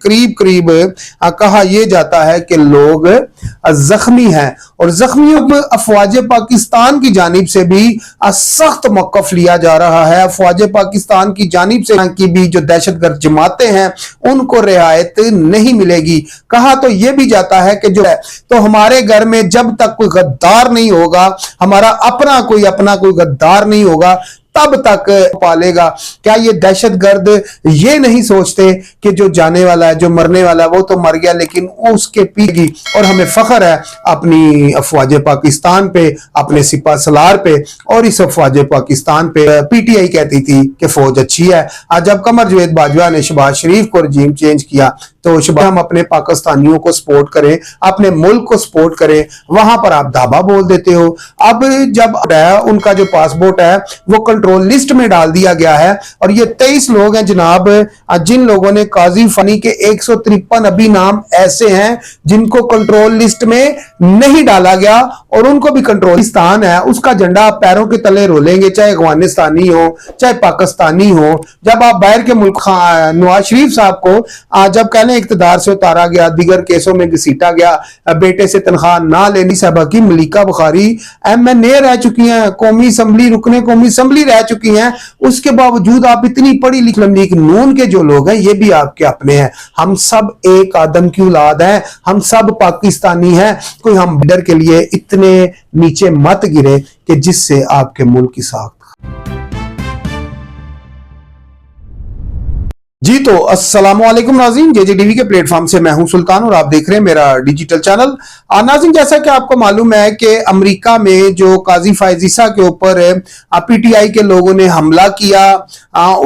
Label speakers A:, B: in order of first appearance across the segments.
A: करीब करीब कहा यह जाता है कि लोग जख्मी हैं और जख्मियों पर अफवाज पाकिस्तान की जानिब से भी सख्त मौक़िफ़ लिया जा रहा है। अफवाज पाकिस्तान की जानिब से की भी जो दहशतगर्द जमातें हैं उनको रियायत नहीं मिलेगी। कहा तो यह भी जाता है कि जो है तो हमारे घर में जब तक कोई गद्दार नहीं होगा, हमारा अपना कोई गद्दार नहीं होगा, तब तक पालेगा। क्या ये दहशतगर्द ये नहीं सोचते कि जो जाने वाला है, जो मरने वाला है वो तो मर गया, लेकिन उसके पीछे और हमें फख्र है अपनी अफवाज पाकिस्तान पे, अपने सिपा सलार पे। और इस अफवाज पाकिस्तान पे पीटीआई कहती थी कि फौज अच्छी है। आज जब कमर जवेद बाजवा ने शहबाज शरीफ को रजीम चेंज किया तो हम अपने पाकिस्तानियों को सपोर्ट करें, अपने मुल्क को सपोर्ट करें, वहां पर आप धाबा बोल देते हो। अब जब उनका जो पासपोर्ट है वो कंट्रोल लिस्ट में डाल दिया गया है और ये 23 लोग हैं जनाब, जिन लोगों ने काजी फनी के 153 अभी नाम ऐसे हैं जिनको कंट्रोल लिस्ट में नहीं डाला गया और उनको भी कंट्रोलिस्तान है उसका झंडा आप पैरों के तले रोलेंगे, चाहे अफगानिस्तानी हो चाहे पाकिस्तानी हो। जब आप बाहर के मुल्क नवाज शरीफ साहब को जब कहने इख्तिदार से उतारा गया, दिगर केसों में घसीटा गया, बेटे से तनख्वाह ना लेनी साहबा की मलिका बुखारी MNA रह चुकी हैं, कौमी असम्बली रुकने कौमी असम्बली रह चुकी हैं, उसके बावजूद आप इतनी पढ़ी लिखी लीग नून के जो लोग हैं ये भी आपके अपने हैं। हम सब एक आदम की औलाद हैं, हम सब पाकिस्तानी हैं। कोई हम बॉर्डर के लिए इतने नीचे मत गिरे कि जिससे आपके मुल्क की साख। जी तो अस्सलाम वालेकुम नाज़रीन, JJTV के प्लेटफॉर्म से मैं हूं सुल्तान और आप देख रहे हैं मेरा डिजिटल चैनल। नाज़रीन, जैसा कि आपको मालूम है कि अमेरिका में जो काजी फायज ईसा के ऊपर PTI के लोगों ने हमला किया,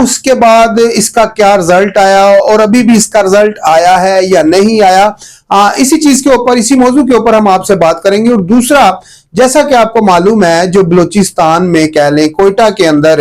A: उसके बाद इसका क्या रिजल्ट आया और अभी भी इसका रिजल्ट आया है या नहीं आया, इसी चीज के ऊपर, इसी मौजू के ऊपर हम आपसे बात करेंगे। और दूसरा, जैसा कि आपको मालूम है जो बलूचिस्तान में कह लें, कोयटा के अंदर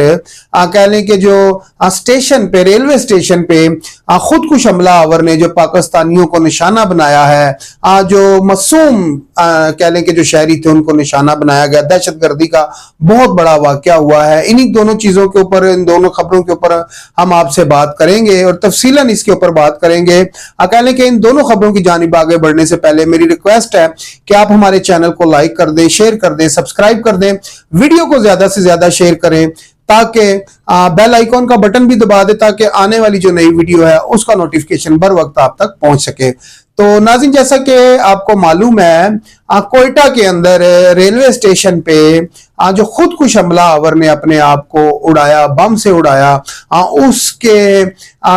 A: कह लें कि जो स्टेशन पे, रेलवे स्टेशन पे खुदकुश हमलावर ने जो पाकिस्तानियों को निशाना बनाया है, जो मासूम कह लें कि जो शहरी थे उनको निशाना बनाया गया, दहशतगर्दी का बहुत बड़ा वाकया हुआ है। इन्हीं दोनों चीजों के ऊपर, इन दोनों खबरों के ऊपर हम आपसे बात करेंगे और तफसीलन इसके ऊपर बात करेंगे। कह लें कि इन दोनों खबरों की जानिब आगे बढ़ने से पहले मेरी रिक्वेस्ट है कि आप हमारे चैनल को लाइक कर दें, शेयर कर दें, सब्सक्राइब कर दें, वीडियो को ज्यादा से ज्यादा शेयर करें ताकि बेल आइकॉन का बटन भी दबा दे ताकि आने वाली जो नई वीडियो है उसका नोटिफिकेशन बर वक्त आप तक पहुंच सके। तो नाज़रीन, जैसा कि आपको मालूम है कोयटा के अंदर रेलवे स्टेशन पे जो खुदकुश हमलावर ने अपने आप को उड़ाया, बम से उड़ाया, उसके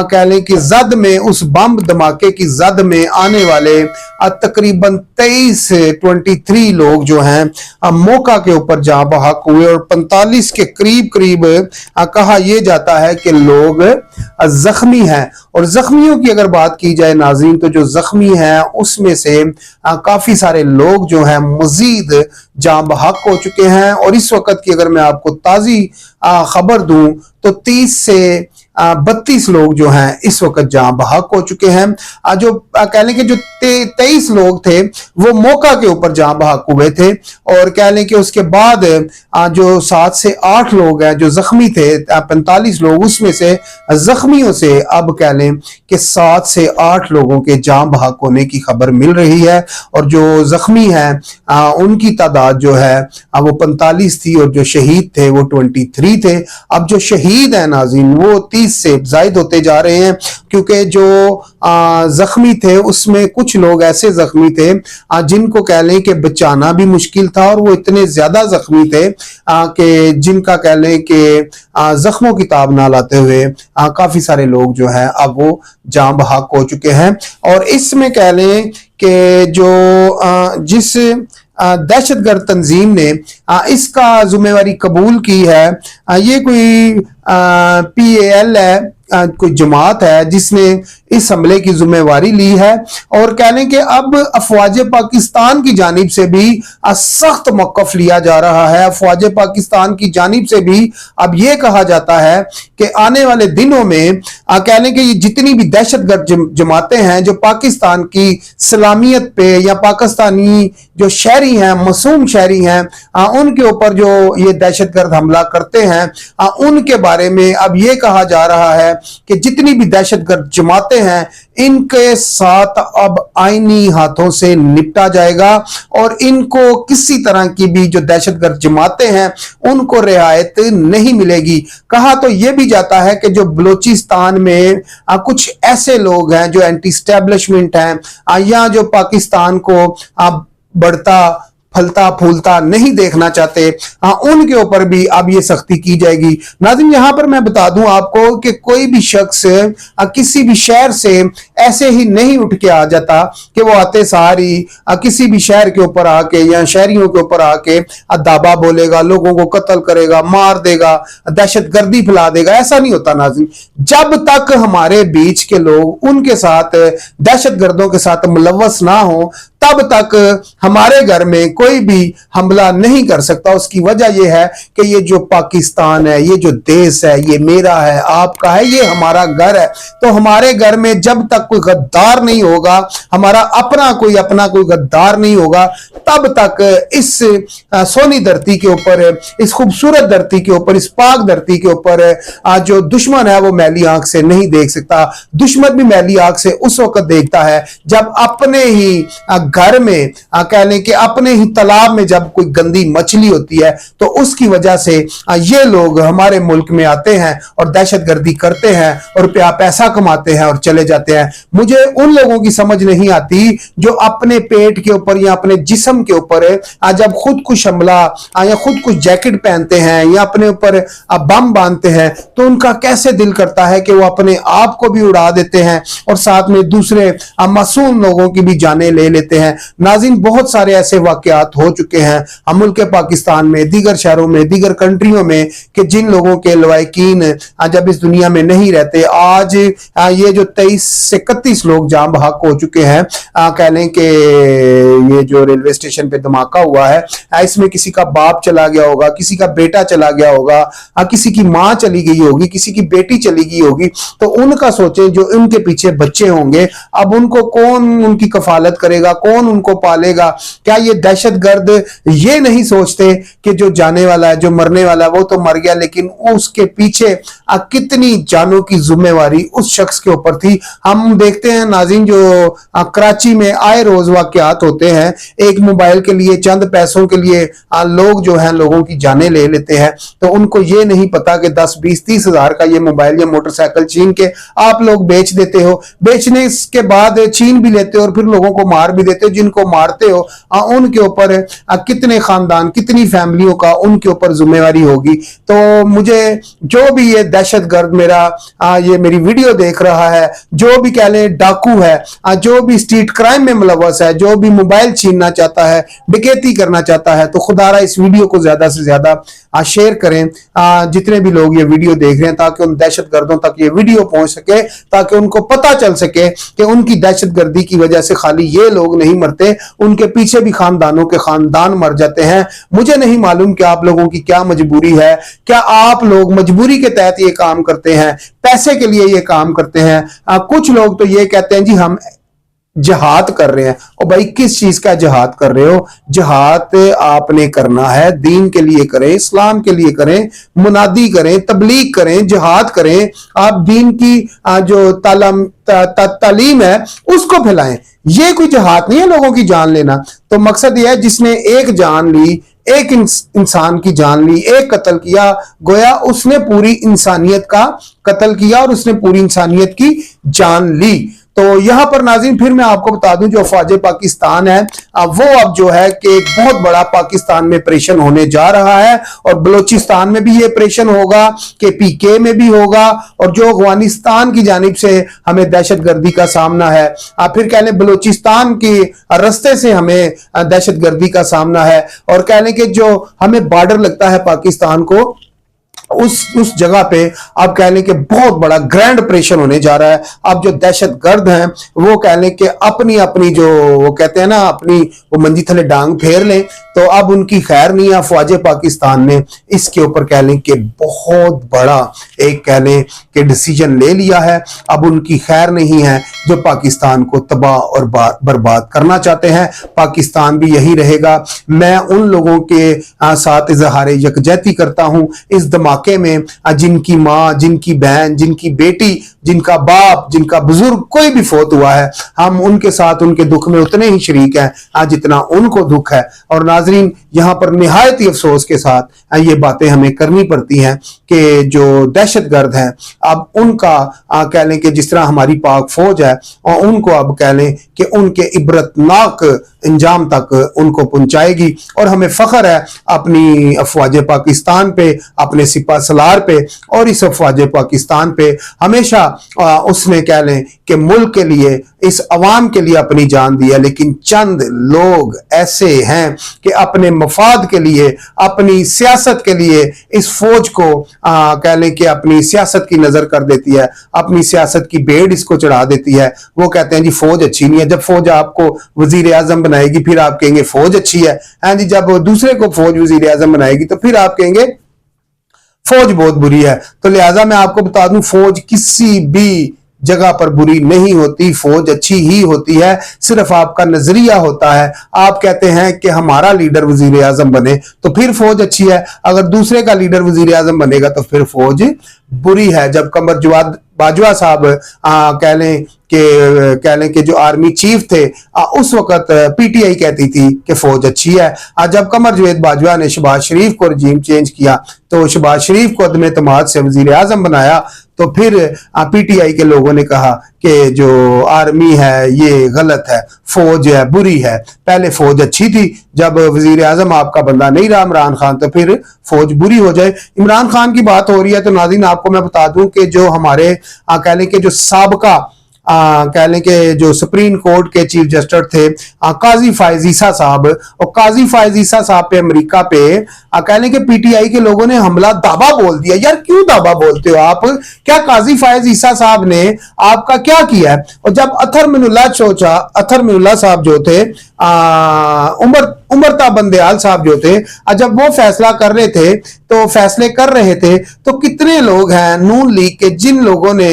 A: कह लें कि जद में, उस बम धमाके की जद में आने वाले तकरीबन 23 लोग जो हैं मौका के ऊपर जहां बहक हुए और 45 के करीब करीब कहा यह जाता है कि लोग जख्मी हैं। और जख्मियों की अगर बात की जाए नाज़रीन, तो जो जख्मी हैं उसमें से काफी सारे लोग जो हैं मजीद जान बहक हो चुके हैं। और इस वक्त की अगर मैं आपको ताजी खबर दूं तो 30 से 32 लोग जो हैं इस वक्त जान बहक हो चुके हैं। जो कह लें कि जो 23 लोग थे वो मौका के ऊपर जान बहक हुए थे और कह लें कि उसके बाद जो 7 से 8 लोग हैं जो जख्मी थे, 45 लोग, उसमें से जख्मियों से अब कह लें कि 7 से 8 लोगों के जान बहक होने की खबर मिल रही है। और जो जख्मी हैं उनकी तादाद जो है वो 45 थी और जो शहीद थे वो 23 थे। अब जो शहीद है नाज़रीन वो 30 से जायद होते जा रहे हैं, क्योंकि जो जख्मी थे उसमें कुछ लोग ऐसे जख्मी थे जिनको कह लें कि बचाना भी मुश्किल था और वो इतने ज्यादा जख्मी थे कि जिनका कह लें कि जख्मों की ताब ना लाते हुए काफी सारे लोग जो है अब वो जान बहक हो चुके हैं। और इसमें कह लें कि जो जिस दहशतगर्द तंजीम ने इसका जिम्मेवारी कबूल की है, ये कोई PAL है, कोई जमात है जिसने इस हमले की जिम्मेवारी ली है। और कह लें कि अब अफवाज पाकिस्तान की जानिब से भी सख्त मौक़िफ़ लिया जा रहा है। अफवाज पाकिस्तान की जानिब से भी अब यह कहा जाता है कि आने वाले दिनों में कह लें कि ये जितनी भी दहशतगर्द जमातें हैं जो पाकिस्तान की सलामियत पे या पाकिस्तानी जो शहरी हैं, मासूम शहरी हैं, उनके ऊपर जो ये दहशतगर्द हमला करते हैं, उनके बारे में अब ये कहा जा रहा है कि जितनी भी दहशतगर्द जमातें हैं इनके साथ अब आईनी हाथों से निपटा जाएगा और इनको किसी तरह की भी जो दहशतगर्द जमातें हैं उनको रियायत नहीं मिलेगी। कहा तो यह भी जाता है कि जो बलूचिस्तान में कुछ ऐसे लोग हैं जो एंटी स्टैब्लिशमेंट हैं या जो पाकिस्तान को बढ़ता फलता फूलता नहीं देखना चाहते, उनके ऊपर भी अब ये सख्ती की जाएगी। नाज़रीन, यहां पर मैं बता दूं आपको कि कोई भी शख्स किसी भी शहर से ऐसे ही नहीं उठ के आ जाता कि वो आते सारी किसी भी शहर के ऊपर आके या शहरियों के ऊपर आके दावा बोलेगा, लोगों को कत्ल करेगा, मार देगा, दहशतगर्दी फैला देगा। ऐसा नहीं होता नाज़रीन। जब तक हमारे बीच के लोग उनके साथ दहशतगर्दों के साथ मुलव्वस ना हो तब तक हमारे घर में कोई भी हमला नहीं कर सकता। उसकी वजह यह है कि ये जो पाकिस्तान है, ये जो देश है, ये मेरा है, आपका है, ये हमारा घर है। तो हमारे घर में जब तक कोई गद्दार नहीं होगा, हमारा अपना कोई गद्दार नहीं होगा, तब तक इस सोनी धरती के ऊपर, इस खूबसूरत धरती के ऊपर, इस पाक धरती के ऊपर जो दुश्मन है वो मैली आंख से नहीं देख सकता। दुश्मन भी मैली आंख से उस वक्त देखता है जब अपने ही घर में कह लें कि अपने ही तालाब में जब कोई गंदी मछली होती है, तो उसकी वजह से ये लोग हमारे मुल्क में आते हैं और दहशतगर्दी करते हैं और पैसा कमाते हैं और चले जाते हैं। मुझे उन लोगों की समझ नहीं आती जो अपने पेट के ऊपर या अपने जिस्म के ऊपर जब खुद कुछ हमला या खुद कुछ जैकेट पहनते हैं या अपने ऊपर बम बांधते हैं तो उनका कैसे दिल करता है कि वो अपने आप को भी उड़ा देते हैं और साथ में दूसरे मासूम लोगों की भी जानें ले लेते हैं। नाज़रीन, बहुत सारे ऐसे वाकयात हो चुके हैं हम मुल्क पाकिस्तान में, दीगर शहरों में, दीगर कंट्रियों में कि जिन लोगों के लवाकिन जब इस दुनिया में नहीं रहते, आज ये जो 23 से 31 लोग जान बहक हो चुके हैं। कह लें कि ये जो रेलवे स्टेशन पे धमाका हुआ है इसमें किसी का बाप चला गया होगा, किसी का बेटा चला गया होगा, किसी की मां चली गई होगी, किसी की बेटी चली गई होगी। तो उनका सोचें, जो उनके पीछे बच्चे होंगे, अब उनको कौन उनकी कफालत करेगा, कौन उनको पालेगा? क्या ये दहशतगर्द ये नहीं सोचते कि जो जाने वाला है, जो मरने वाला है, वो तो मर गया, लेकिन उसके पीछे कितनी जानों की जिम्मेवारी उस शख्स के ऊपर थी। हम देखते हैं नाज़रीन, जो कराची में आए रोज वाकयात होते हैं, एक मोबाइल के लिए, चंद पैसों के लिए लोग जो हैं लोगों की जानें ले लेते हैं। तो उनको ये नहीं पता कि 10, 20, 30 हजार का ये मोबाइल या मोटरसाइकिल छीन के आप लोग बेच देते हो, बेचने के बाद छीन भी लेते हो और फिर लोगों को मार भी देते हो। जिनको मारते हो उनके ऊपर कितने खानदान, कितनी फैमिलियों का उनके ऊपर जिम्मेवारी होगी। तो मुझे जो भी ये दहशतगर्द ये मेरी वीडियो देख रहा है, जो भी कह लें डाकू है, जो भी स्ट्रीट क्राइम में मुलव्वस है, जो भी मोबाइल छीनना चाहता है, डकैती करना चाहता है, तो खुदारा इस वीडियो को ज्यादा से ज्यादा शेयर करें, जितने भी लोग ये वीडियो देख रहे हैं, ताकि उन दहशतगर्दों तक ये वीडियो पहुंच सके, ताकि उनको पता चल सके कि उनकी दहशतगर्दी की वजह से खाली ये लोग नहीं मरते, उनके पीछे भी खानदानों के खानदान मर जाते हैं। मुझे नहीं मालूम कि आप लोगों की क्या मजबूरी है, क्या आप लोग मजबूरी के तहत ये काम करते हैं, पैसे के लिए ये काम करते हैं। कुछ लोग तो ये कहते हैं जी हम जिहाद कर रहे हैं। और भाई, किस चीज का जिहाद कर रहे हो? जिहाद आपने करना है दीन के लिए करें, इस्लाम के लिए करें, मुनादी करें, तबलीग करें, जिहाद करें। आप दीन की जो तालीम है उसको फैलाएं। ये कोई जिहाद नहीं है लोगों की जान लेना। तो मकसद यह है, जिसने एक जान ली, एक इंसान की जान ली, एक कत्ल किया, गोया उसने पूरी इंसानियत का कत्ल किया और उसने पूरी इंसानियत की जान ली। तो यहां पर नाज़रीन फिर मैं आपको बता दूं, जो अफवाज पाकिस्तान है वो अब जो है कि एक बहुत बड़ा पाकिस्तान में ऑपरेशन होने जा रहा है और बलूचिस्तान में भी ये ऑपरेशन होगा, KPK में भी होगा, और जो अफगानिस्तान की जानिब से हमें दहशतगर्दी का सामना है, फिर कह लें बलूचिस्तान के रास्ते से हमें दहशतगर्दी का सामना है, और कह लें कि जो हमें बॉर्डर लगता है पाकिस्तान को, उस जगह पे आप कह लें कि बहुत बड़ा ग्रैंड ऑपरेशन होने जा रहा है। अब जो दहशतगर्द हैं वो कह लें कि अपनी अपनी जो वो कहते हैं ना, अपनी वो मंजी थले डांग फेर लें, तो अब उनकी खैर नहीं है। अफवाज पाकिस्तान ने इसके ऊपर कह लें कि बहुत बड़ा एक कह लें कि डिसीजन ले लिया है। अब उनकी खैर नहीं है जो पाकिस्तान को तबाह और बर्बाद करना चाहते हैं। पाकिस्तान भी यही रहेगा। मैं उन लोगों के साथ इजहार यकजहती करता हूं इस धमाके में। जिनकी माँ, जिनकी बहन, जिनकी बेटी, जिनका बाप, जिनका बुजुर्ग कोई भी फौत हुआ है, हम उनके साथ उनके दुख में उतने ही शरीक हैं जितना उनको दुख है। और नाजरीन, यहाँ पर निहायत ही अफसोस के साथ ये बातें हमें करनी पड़ती हैं कि जो दहशतगर्द हैं अब उनका कह लें कि जिस तरह हमारी पाक फौज है और उनको अब कह लें कि उनके इबरतनाक अंजाम तक उनको पहुंचाएगी। और हमें फख्र है अपनी अफवाज पाकिस्तान पे, अपने सिपा सलार पे, और इस अफवाज पाकिस्तान पे हमेशा उसने कह लें कि मुल्क के लिए, इस अवाम के लिए अपनी जान दी है। लेकिन चंद लोग ऐसे हैं कि अपने मफाद के लिए, अपनी सियासत के लिए इस फौज को कह लें कि अपनी सियासत की नजर कर देती है, अपनी सियासत की भेड़ इसको चढ़ा देती है। वो कहते हैं जी फौज अच्छी नहीं है। जब फौज आपको वजीर आजम बनाएगी फिर आप कहेंगे फौज अच्छी है। हाँ जी, जब दूसरे को फौज वजीर आजम बनाएगी तो फिर आप कहेंगे फौज बहुत बुरी है। तो लिहाजा मैं आपको बता दूं, फौज किसी भी जगह पर बुरी नहीं होती, फौज अच्छी ही होती है। सिर्फ आपका नजरिया होता है। आप कहते हैं कि हमारा लीडर वजीर आजम बने तो फिर फौज अच्छी है, अगर दूसरे का लीडर वजीर आजम बनेगा तो फिर फौज बुरी है। जब कमर जवाद बाजवा साहब कह लें कि जो आर्मी चीफ थे उस वक्त पीटीआई कहती थी कि फौज अच्छी है। जब कमर जवेद बाजवा ने शहबाज शरीफ को रजीम चेंज किया तो शहबाज शरीफ को अदम एतमाद से वजीर आजम बनाया, तो फिर पीटीआई के लोगों ने कहा कि जो आर्मी है ये गलत है, फौज है बुरी है। पहले फौज अच्छी थी, जब वजीर आजम आपका बंदा नहीं रहा इमरान खान तो फिर फौज बुरी हो जाए। इमरान खान की बात हो रही है तो नाज़रीन आपको मैं बता दूं कि जो हमारे कह लें कि जो साबका कह लें कि जो सुप्रीम कोर्ट के चीफ जस्टिस थे काजी फायज ईसा साहब, और काजी फायज ईसा साहब पे अमेरिका पे कह लें कि पीटीआई के लोगों ने हमला दावा बोल दिया। यार क्यों दावा बोलते हो आप? क्या काजी फायज ईसा साहब ने आपका क्या किया है? और जब अथर मिनुल्लाह साहब जो थे उमरता बंदयाल साहब जो थे, जब वो फैसला कर रहे थे तो कितने लोग हैं नून लीग के जिन लोगों ने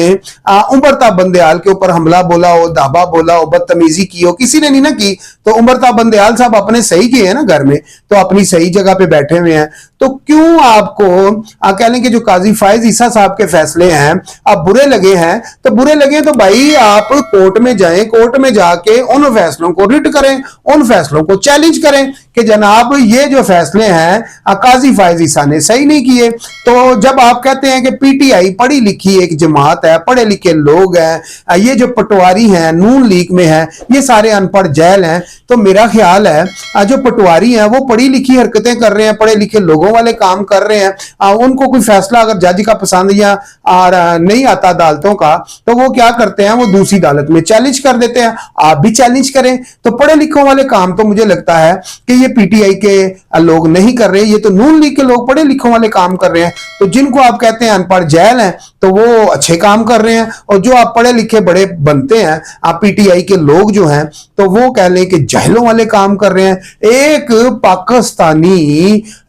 A: उमरता बंदयाल के ऊपर हमला बोला हो, दावा बोला हो, बदतमीजी की हो? किसी ने नहीं ना की। तो उमरता बंदयाल साहब अपने सही किए हैं ना घर में, तो अपनी सही जगह पे बैठे हुए हैं। तो क्यों आपको कह लें कि जो काजी फायज ईसा साहब के फैसले हैं अब बुरे लगे हैं, तो बुरे लगे तो भाई आप कोर्ट में जाएं, कोर्ट में जाके उन फैसलों को रिट करें, उन फैसलों को चैलेंज करें कि जनाब ये जो फैसले हैं काजी फायज ईसा ने सही नहीं किए। तो जब आप कहते हैं कि पीटीआई पढ़ी लिखी एक जमात है, पढ़े लिखे लोग हैं, ये जो पटवारी हैं नून लीग में हैं ये सारे अनपढ़ जैल हैं, तो मेरा ख्याल है जो पटवारी हैं वो पढ़ी लिखी हरकतें कर रहे हैं, पढ़े लिखे लोगों वाले काम कर रहे हैं। उनको कोई फैसला अगर जज का पसंद या नहीं आता अदालतों का, तो वो क्या करते हैं, वो दूसरी अदालत में चैलेंज कर देते हैं। आप भी चैलेंज करें। तो पढ़े लिखों वाले काम तो मुझे लगता है कि ये पीटीआई के लोग नहीं कर रहे, ये तो नून लीग के लोग पढ़े लिखों वाले काम कर रहे हैं। तो जिनको आप कहते हैं अनपढ़ जैल हैं तो वो अच्छे काम कर रहे हैं, और जो आप पढ़े लिखे बड़े बनते हैं आप पीटीआई के लोग जो हैं तो वो कह लें कि जहलों वाले काम कर रहे हैं।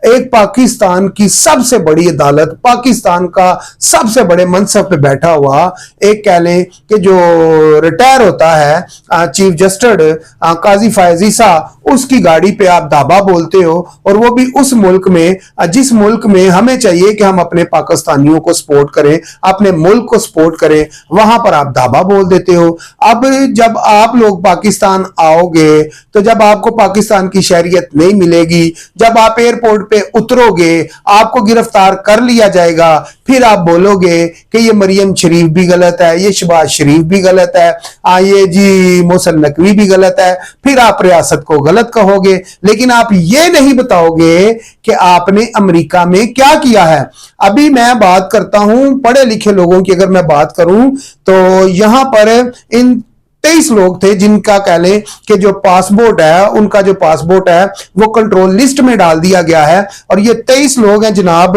A: एक पाकिस्तान की सबसे बड़ी अदालत, पाकिस्तान का सबसे बड़े मनसब पे बैठा हुआ एक कह लें कि जो रिटायर होता है चीफ जस्टिस काजी फायज ईसा, उसकी गाड़ी पे आप दावा बोलते हो, और वो भी उस मुल्क में जिस मुल्क में हमें चाहिए कि हम अपने पाकिस्तानियों को सपोर्ट करें, अपने मुल्क को सपोर्ट करें, वहां पर आप दावा बोल देते हो। अब जब आप लोग पाकिस्तान आओगे तो जब आपको पाकिस्तान की शहरियत नहीं मिलेगी, जब आप एयरपोर्ट पे उतरोगे आपको गिरफ्तार कर लिया जाएगा, फिर आप बोलोगे कि ये मरियम शरीफ भी गलत है, ये शहबाज शरीफ भी गलत है, ये जी मोहसिन नकवी भी गलत है, फिर आप रियासत को गलत कहोगे। लेकिन आप ये नहीं बताओगे कि आपने अमेरिका में क्या किया है। अभी मैं बात करता हूं पढ़े लिखे लोगों की, अगर मैं बात करूं तो यहां पर इन 23 लोग थे जिनका कह लें कि जो पासपोर्ट है, उनका जो पासपोर्ट है वो कंट्रोल लिस्ट में डाल दिया गया है। और ये 23 लोग हैं जनाब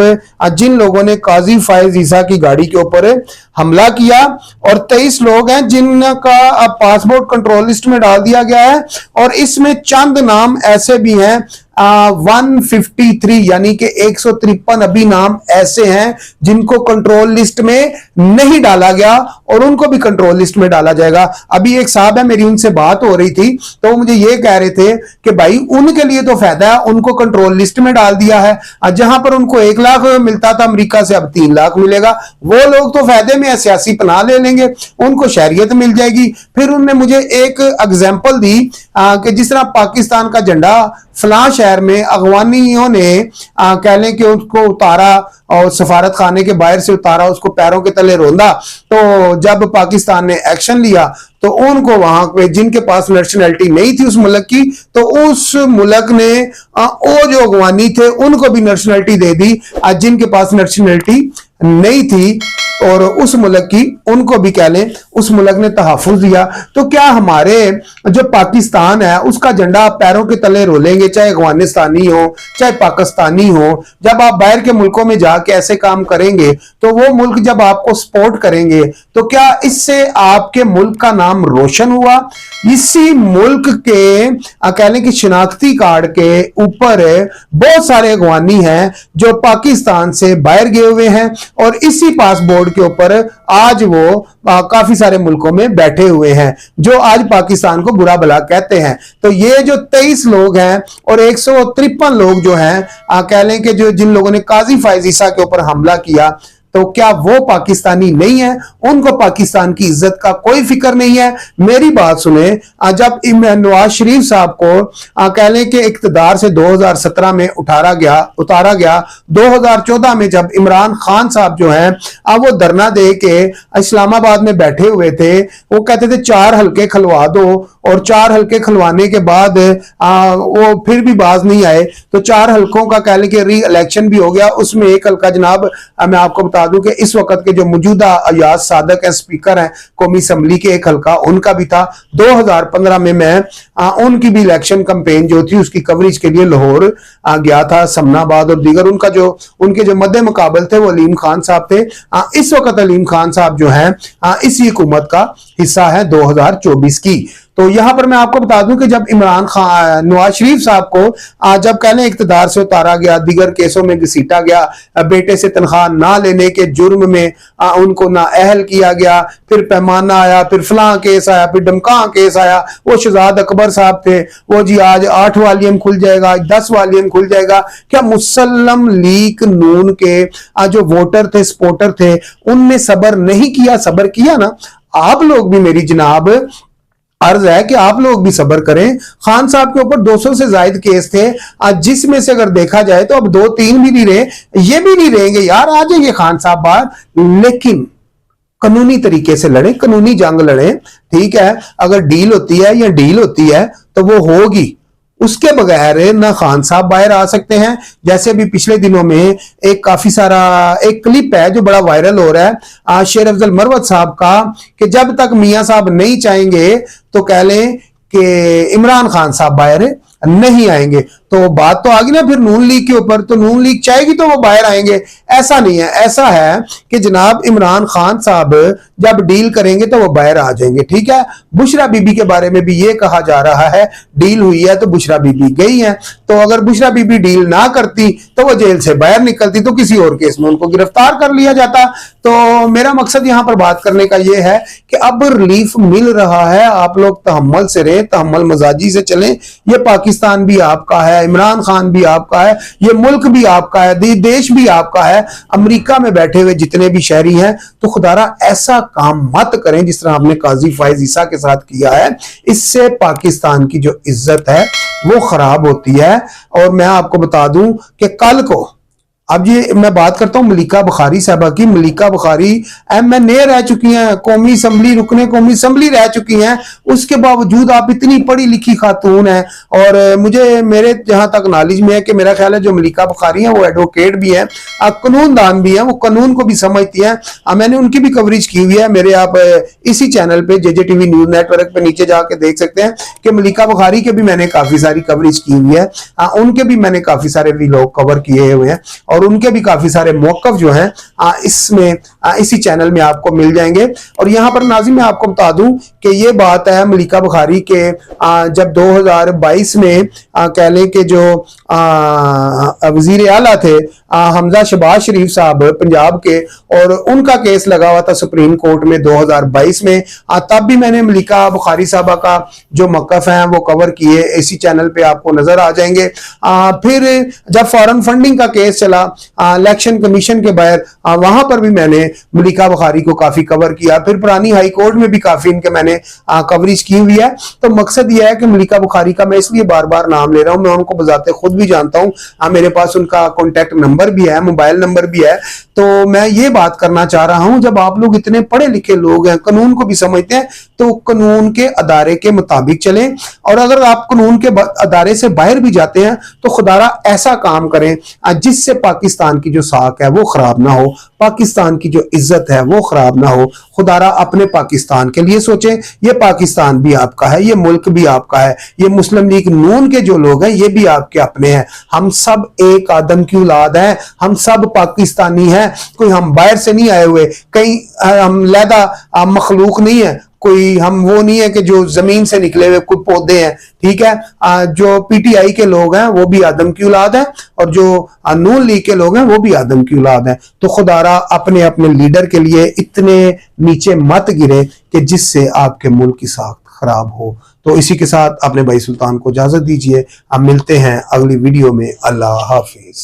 A: जिन लोगों ने काजी फायज ईसा की गाड़ी के ऊपर हमला किया, और 23 लोग हैं जिनका पासपोर्ट कंट्रोल लिस्ट में डाल दिया गया है। और इसमें चंद नाम ऐसे भी हैं 153 यानी कि 153 अभी नाम ऐसे हैं जिनको कंट्रोल लिस्ट में नहीं डाला गया और उनको भी कंट्रोल लिस्ट में डाला जाएगा। अभी एक साहब है, मेरी उनसे बात हो रही थी तो वो मुझे ये कह रहे थे कि भाई उनके लिए तो फायदा है, उनको कंट्रोल लिस्ट में डाल दिया है। जहां पर उनको 1 लाख मिलता था अमेरिका से, अब 3 लाख मिलेगा। वो लोग तो फायदे में सियासी पनाह ले लेंगे, उनको शहरियत मिल जाएगी। फिर उन्होंने मुझे एक एग्जाम्पल दी कि जिस तरह पाकिस्तान का झंडा फलां शहर में अगवानियों ने कह लें कि उसको उतारा और सफारत खाने के बाहर से उतारा, उसको पैरों के तले रोंदा, तो जब पाकिस्तान ने एक्शन लिया तो उनको वहां पे जिनके पास नेशनैलिटी नहीं थी उस मुल्क की, तो उस मुल्क ने वो जो अगवानी थे उनको भी नेशनैलिटी दे दी, जिनके पास नेशनैलिटी नहीं थी और उस मुल्क की उनको भी कह लें उस मुल्क ने तहफ़्फ़ुज़ दिया। तो क्या हमारे जो पाकिस्तान है उसका झंडा पैरों के तले रोलेंगे, चाहे अफगानिस्तानी हो चाहे पाकिस्तानी हो? जब आप बाहर के मुल्कों में जाके ऐसे काम करेंगे तो वो मुल्क जब आपको सपोर्ट करेंगे तो क्या इससे आपके मुल्क का नाम रोशन हुआ? इसी मुल्क के कह लें कि शिनाख्ती कार्ड के ऊपर बहुत सारे अफगानी हैं जो पाकिस्तान से बाहर गए हुए हैं और इसी पासपोर्ट के ऊपर आज वो काफी सारे मुल्कों में बैठे हुए हैं जो आज पाकिस्तान को बुरा भला कहते हैं। तो ये जो 23 लोग हैं और 153 लोग जो हैं कह लें कि जो जिन लोगों ने काजी फायज ईसा के ऊपर हमला किया, तो क्या वो पाकिस्तानी नहीं है? उनको पाकिस्तान की इज्जत का कोई फिक्र नहीं है? मेरी बात सुने, जब नवाज शरीफ साहब को कह लें कि इक्तदार से 2017 में उतारा गया 2014 में जब इमरान खान साहब जो हैं वो धरना दे के इस्लामाबाद में बैठे हुए थे, वो कहते थे 4 हल्के खलवा दो, और 4 हल्के खलवाने के बाद वो फिर भी बाज नहीं आए, तो 4 हल्कों का कह लें कि री इलेक्शन भी हो गया। उसमें एक हल्का जनाब मैं आपको बता दूं कि इस वक्त के जो मौजूदा अयाज सादक हैं, स्पीकर हैं कौमी असम्बली के, एक हल्का उनका भी था। 2015 में मैं उनकी भी इलेक्शन कैंपेन जो थी उसकी कवरेज के लिए लाहौर गया था, समनाबाद और दीगर। उनके जो मद्दे मुकाबल थे वो अलीम खान साहब थे। इस वक्त अलीम खान साहब जो हैं इसी हुकूमत का हिस्सा है 2024 की। तो यहां पर मैं आपको बता दूं कि जब इमरान खान नवाज शरीफ साहब को जब कहने इक्तदार से उतारा गया, दीगर केसों में घसीटा गया, बेटे से तनख्वाह ना लेने के जुर्म में उनको ना अहल किया गया, फिर पैमाना आया, फिर फलां केस आया, फिर डमका केस आया। वो शहजाद अकबर साहब थे, वो जी आज 8 वॉल्यूम खुल जाएगा, 10 वॉल्यूम खुल जाएगा। क्या मुसल्लम लीग नून के जो वोटर थे, सपोर्टर थे, उनने सब्र नहीं किया? सब्र किया ना। आप लोग भी, मेरी जनाब अर्ज है कि आप लोग भी सब्र करें। खान साहब के ऊपर 200 से ज्यादा केस थे, आज जिसमें से अगर देखा जाए तो अब 2-3 भी नहीं रहे, ये भी नहीं रहेंगे यार, आ जाएंगे खान साहब बाहर, लेकिन कानूनी तरीके से लड़े, कानूनी जंग लड़े। ठीक है, अगर डील होती है या डील होती है तो वो होगी, उसके बगैर ना खान साहब बाहर आ सकते हैं। जैसे भी पिछले दिनों में एक काफी सारा एक क्लिप है जो बड़ा वायरल हो रहा है शेर अफजल मरवत साहब का, कि जब तक मियां साहब नहीं चाहेंगे तो कह लें कि इमरान खान साहब बाहर नहीं आएंगे। तो बात तो आ गई ना फिर नून लीग के ऊपर, तो नून लीग चाहेगी तो वो बाहर आएंगे। ऐसा नहीं है, ऐसा है कि जनाब इमरान खान साहब जब डील करेंगे तो वो बाहर आ जाएंगे। ठीक है, बुशरा बीबी के बारे में भी ये कहा जा रहा है डील हुई है तो बुशरा बीबी गई है, तो अगर बुशरा बीबी डील ना करती तो वो जेल से बाहर निकलती तो किसी और केस में उनको गिरफ्तार कर लिया जाता। तो मेरा मकसद यहां पर बात करने का यह है कि अब रिलीफ मिल रहा है, आप लोग तहम्मुल से रहें, तहम्मुल मजाजी से चलें। ये पाकिस्तान भी आपका है, इमरान खान भी आपका है, ये मुल्क भी आपका है, देश भी आपका है। अमेरिका में बैठे हुए जितने भी शहरी हैं तो खुदारा ऐसा काम मत करें जिस तरह आपने काजी फायज ईसा के साथ किया है। इससे पाकिस्तान की जो इज्जत है वो खराब होती है। और मैं आपको बता दूं कि कल को, अब ये मैं बात करता हूं मलिका बुखारी साहबा की। मलिका बुखारी MNA रह चुकी हैं, कौमी असम्बली, रुकने कौमी असम्बली रह चुकी हैं, उसके बावजूद आप इतनी पढ़ी लिखी खातून हैं। और मुझे मेरे जहां तक नॉलेज में है कि मेरा ख्याल है जो मलिका बुखारी हैं वो एडवोकेट भी हैं, कानूनदान भी हैं, वो कानून को भी समझती हैं। मैंने उनकी भी कवरेज की हुई है मेरे, आप इसी चैनल पे JJTV न्यूज नेटवर्क पे नीचे जाके देख सकते हैं कि मलिका बुखारी के भी मैंने काफी सारी कवरेज की हुई है, उनके भी मैंने काफी सारे व्लॉग कवर किए हुए हैं और उनके भी काफी सारे मौकफ जो हैं इसमें इसी चैनल में आपको मिल जाएंगे। और यहां पर नाज़िम मैं आपको बता दूं कि ये बात है मलिका बुखारी के जब 2022 में कह लें कि जो वजीर आला थे हमजा शहबाज शरीफ साहब पंजाब के, और उनका केस लगा हुआ था सुप्रीम कोर्ट में 2022 में। तब भी मैंने मलिका बुखारी साहबा का जो मौक़िफ़ है वो कवर किए, इसी चैनल पे आपको नजर आ जाएंगे। फिर जब फॉरेन फंडिंग का केस चला इलेक्शन कमीशन के बाहर, वहां पर भी मैंने मलिका बुखारी को काफी कवर किया। फिर पुरानी हाई कोर्ट में भी काफी इनके मैंने कवरेज की हुई है। तो मकसद यह है कि मलिका बुखारी का मैं इसलिए बार बार नाम ले रहा हूं, मैं उनको बजाते खुद भी जानता हूं, मेरे पास उनका कॉन्टैक्ट नंबर भी है, मोबाइल नंबर भी है। तो मैं ये बात करना चाह रहा हूं, जब आप लोग इतने पढ़े लिखे लोग हैं, कानून को भी समझते हैं, तो कानून के अदारे के मुताबिक चलें। और अगर आप कानून के अदारे से बाहर भी जाते हैं तो खुदारा ऐसा काम करें जिससे पाकिस्तान की जो साख है वो खराब ना हो, पाकिस्तान की जो इज्जत है वो खराब ना हो। खुदारा अपने पाकिस्तान के लिए सोचें। ये पाकिस्तान भी आपका है, ये मुल्क भी आपका है, ये मुस्लिम लीग नून के जो लोग हैं ये भी आपके अपने हैं। हम सब एक आदम की औलाद हैं, हम सब पाकिस्तानी हैं, कोई हम बाहर से नहीं आए हुए, कहीं हम लैदा मखलूक नहीं है, कोई हम वो नहीं है कि जो जमीन से निकले हुए कोई पौधे हैं। ठीक है, जो पीटीआई के लोग हैं वो भी आदम की औलाद है, और जो नून लीग के लोग हैं वो भी आदम की औलाद है। तो खुदारा अपने अपने लीडर के लिए इतने नीचे मत गिरे कि जिससे आपके मुल्क की साख खराब हो। तो इसी के साथ अपने भाई सुल्तान को इजाजत दीजिए, हम मिलते हैं अगली वीडियो में। अल्लाह हाफिज।